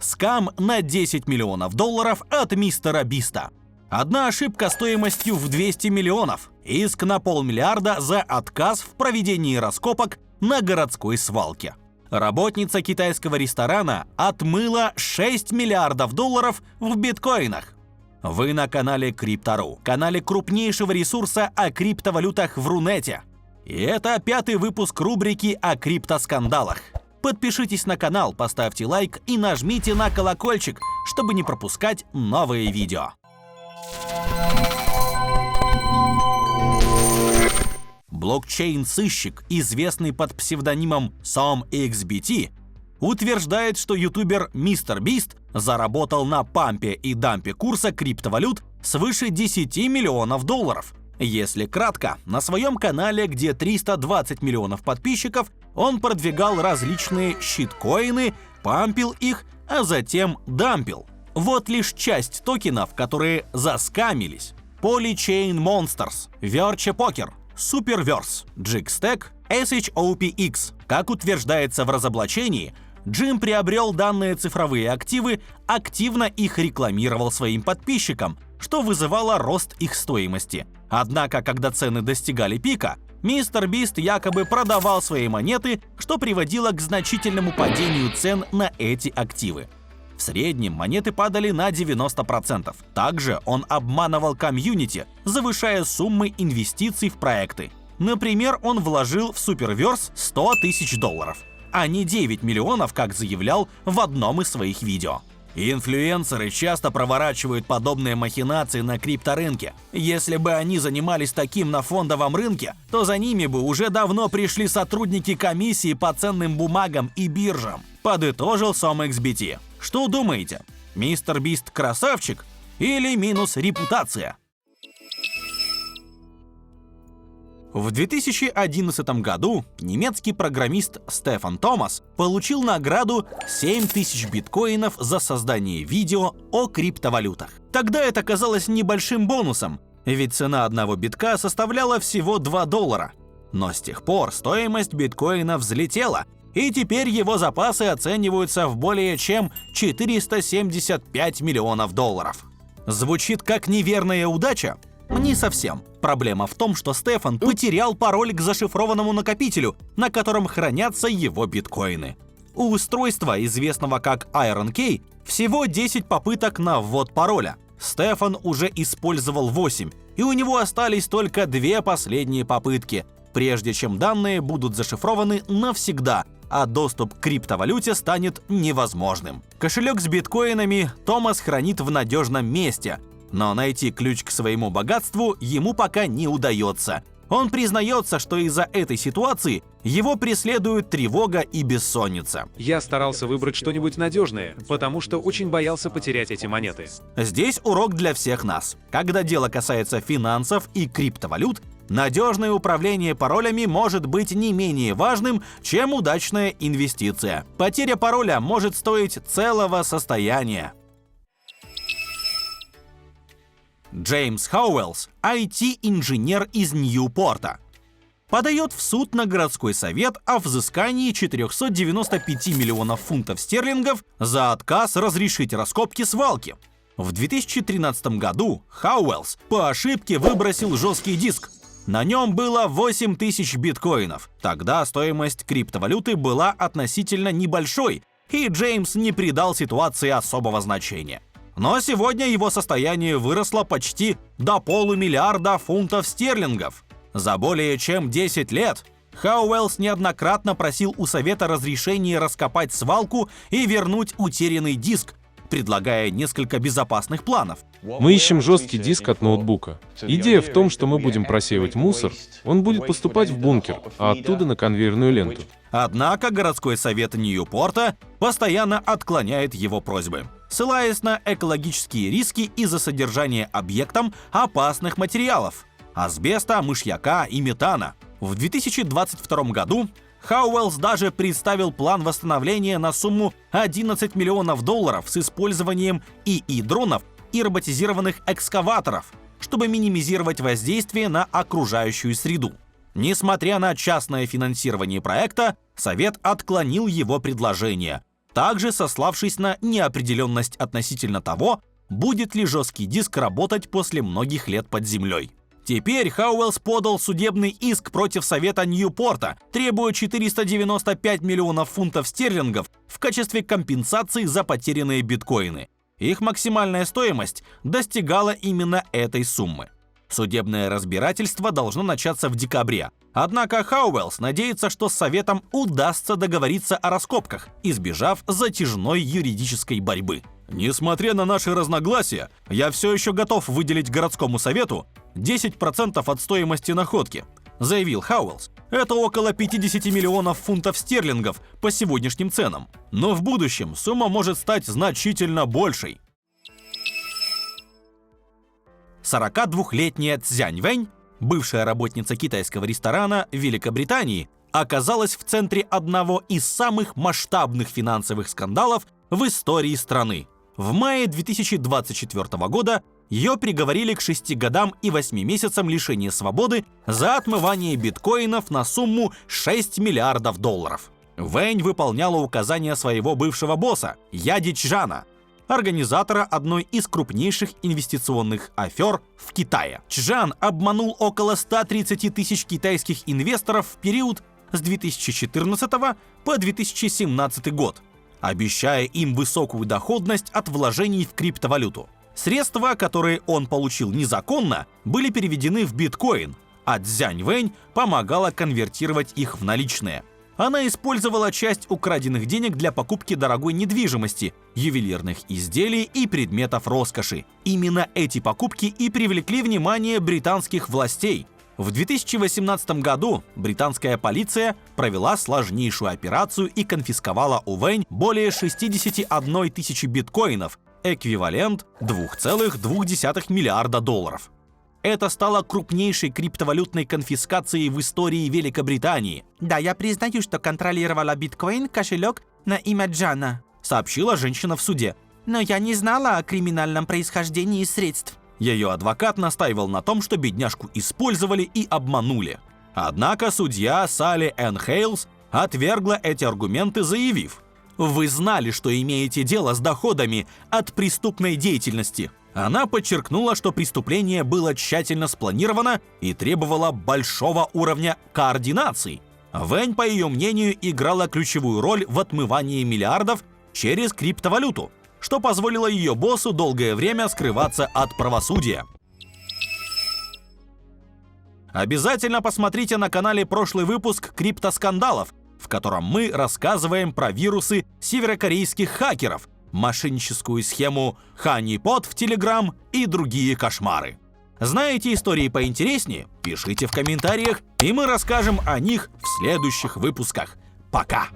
Скам на $10 миллионов от мистера Биста. Одна ошибка стоимостью в 200 миллионов. Иск на $500 миллиона за отказ в проведении раскопок на городской свалке. Работница китайского ресторана отмыла $6 миллиардов в биткоинах. Вы на канале Crypto.ru, канале крупнейшего ресурса о криптовалютах в Рунете. И это 5-й выпуск рубрики о криптоскандалах. Подпишитесь на канал, поставьте лайк и нажмите на колокольчик, чтобы не пропускать новые видео. Блокчейн-сыщик, известный под псевдонимом SomXBT, утверждает, что ютубер MrBeast заработал на пампе и дампе курса криптовалют свыше $10 миллионов. Если кратко, на своем канале, где 320 миллионов подписчиков, он продвигал различные щиткоины, пампил их, а затем дампил. Вот лишь часть токенов, которые заскамились. Polychain Monsters, Verge Poker, Superverse, Jigstack, SHOPX. Как утверждается в разоблачении, Джим приобрел данные цифровые активы, активно их рекламировал своим подписчикам, что вызывало рост их стоимости. Однако, когда цены достигали пика, MrBeast якобы продавал свои монеты, что приводило к значительному падению цен на эти активы. В среднем монеты падали на 90%. Также он обманывал комьюнити, завышая суммы инвестиций в проекты. Например, он вложил в Superverse $100 тысяч, а не 9 миллионов, как заявлял в одном из своих видео. Инфлюенсеры часто проворачивают подобные махинации на крипторынке. Если бы они занимались таким на фондовом рынке, то за ними бы уже давно пришли сотрудники комиссии по ценным бумагам и биржам, подытожил SomXBT. Что думаете, MrBeast красавчик или минус репутация? В 2011 году немецкий программист Стефан Томас получил награду 7000 биткоинов за создание видео о криптовалютах. Тогда это казалось небольшим бонусом, ведь цена одного битка составляла всего $2. Но с тех пор стоимость биткоина взлетела, и теперь его запасы оцениваются в более чем $475 миллионов. Звучит как неверная удача? Не совсем. Проблема в том, что Стефан потерял пароль к зашифрованному накопителю, на котором хранятся его биткоины. У устройства, известного как IronKey, всего 10 попыток на ввод пароля. Стефан уже использовал 8, и у него остались только 2 последние попытки, прежде чем данные будут зашифрованы навсегда, а доступ к криптовалюте станет невозможным. Кошелек с биткоинами Томас хранит в надежном месте, но найти ключ к своему богатству ему пока не удается. Он признается, что из-за этой ситуации его преследуют тревога и бессонница. Я старался выбрать что-нибудь надежное, потому что очень боялся потерять эти монеты. Здесь урок для всех нас. Когда дело касается финансов и криптовалют, надежное управление паролями может быть не менее важным, чем удачная инвестиция. Потеря пароля может стоить целого состояния. Джеймс Хауэллс, IT-инженер из Ньюпорта, подает в суд на городской совет о взыскании 495 миллионов фунтов стерлингов за отказ разрешить раскопки свалки. В 2013 году Хауэллс по ошибке выбросил жесткий диск. На нем было 8000 биткоинов. Тогда стоимость криптовалюты была относительно небольшой, и Джеймс не придал ситуации особого значения. Но сегодня его состояние выросло почти до $500 миллиона фунтов стерлингов. За более чем 10 лет Хауэллс неоднократно просил у совета разрешения раскопать свалку и вернуть утерянный диск, предлагая несколько безопасных планов. Мы ищем жесткий диск от ноутбука. Идея в том, что мы будем просеивать мусор, он будет поступать в бункер, а оттуда на конвейерную ленту. Однако городской совет Ньюпорта постоянно отклоняет его просьбы, ссылаясь на экологические риски из-за содержания объектом опасных материалов – асбеста, мышьяка и метана. В 2022 году Хауэллс даже представил план восстановления на сумму $11 миллионов с использованием ИИ-дронов и роботизированных экскаваторов, чтобы минимизировать воздействие на окружающую среду. Несмотря на частное финансирование проекта, совет отклонил его предложение. также сославшись на неопределенность относительно того, будет ли жесткий диск работать после многих лет под землей. Теперь Хауэллс подал судебный иск против Совета Ньюпорта, требуя 495 миллионов фунтов стерлингов в качестве компенсации за потерянные биткоины. Их максимальная стоимость достигала именно этой суммы. Судебное разбирательство должно начаться в декабре. Однако Хауэллс надеется, что с Советом удастся договориться о раскопках, избежав затяжной юридической борьбы. «Несмотря на наши разногласия, я все еще готов выделить городскому совету 10% от стоимости находки», заявил Хауэллс. Это около 50 миллионов фунтов стерлингов по сегодняшним ценам. Но в будущем сумма может стать значительно большей. 42-летняя Цзянь Вэнь, бывшая работница китайского ресторана в Великобритании, оказалась в центре одного из самых масштабных финансовых скандалов в истории страны. В мае 2024 года ее приговорили к 6 годам и 8 месяцам лишения свободы за отмывание биткоинов на сумму 6 миллиардов долларов. Вэнь выполняла указания своего бывшего босса Яди Чжана, организатора одной из крупнейших инвестиционных афер в Китае. Чжан обманул около 130 тысяч китайских инвесторов в период с 2014 по 2017 год, обещая им высокую доходность от вложений в криптовалюту. Средства, которые он получил незаконно, были переведены в биткоин, а Цзянь Вэнь помогала конвертировать их в наличные. Она использовала часть украденных денег для покупки дорогой недвижимости, ювелирных изделий и предметов роскоши. Именно эти покупки и привлекли внимание британских властей. В 2018 году британская полиция провела сложнейшую операцию и конфисковала у Вэнь более 61 тысячи биткоинов, эквивалент 2,2 миллиарда долларов. Это стало крупнейшей криптовалютной конфискацией в истории Великобритании. Да, я признаю, что контролировала биткоин-кошелек на имя Джана, сообщила женщина в суде. но я не знала о криминальном происхождении средств. Ее адвокат настаивал на том, что бедняжку использовали и обманули. Однако судья Салли Энн Хейлс отвергла эти аргументы, заявив: «Вы знали, что имеете дело с доходами от преступной деятельности». Она подчеркнула, что преступление было тщательно спланировано и требовало большого уровня координации. Вэнь, по ее мнению, играла ключевую роль в отмывании миллиардов через криптовалюту, что позволило ее боссу долгое время скрываться от правосудия. Обязательно посмотрите на канале прошлый выпуск «Криптоскандалов», в котором мы рассказываем про вирусы северокорейских хакеров, мошенническую схему Honeypot в Telegram и другие кошмары. Знаете истории поинтереснее? Пишите в комментариях, и мы расскажем о них в следующих выпусках. Пока!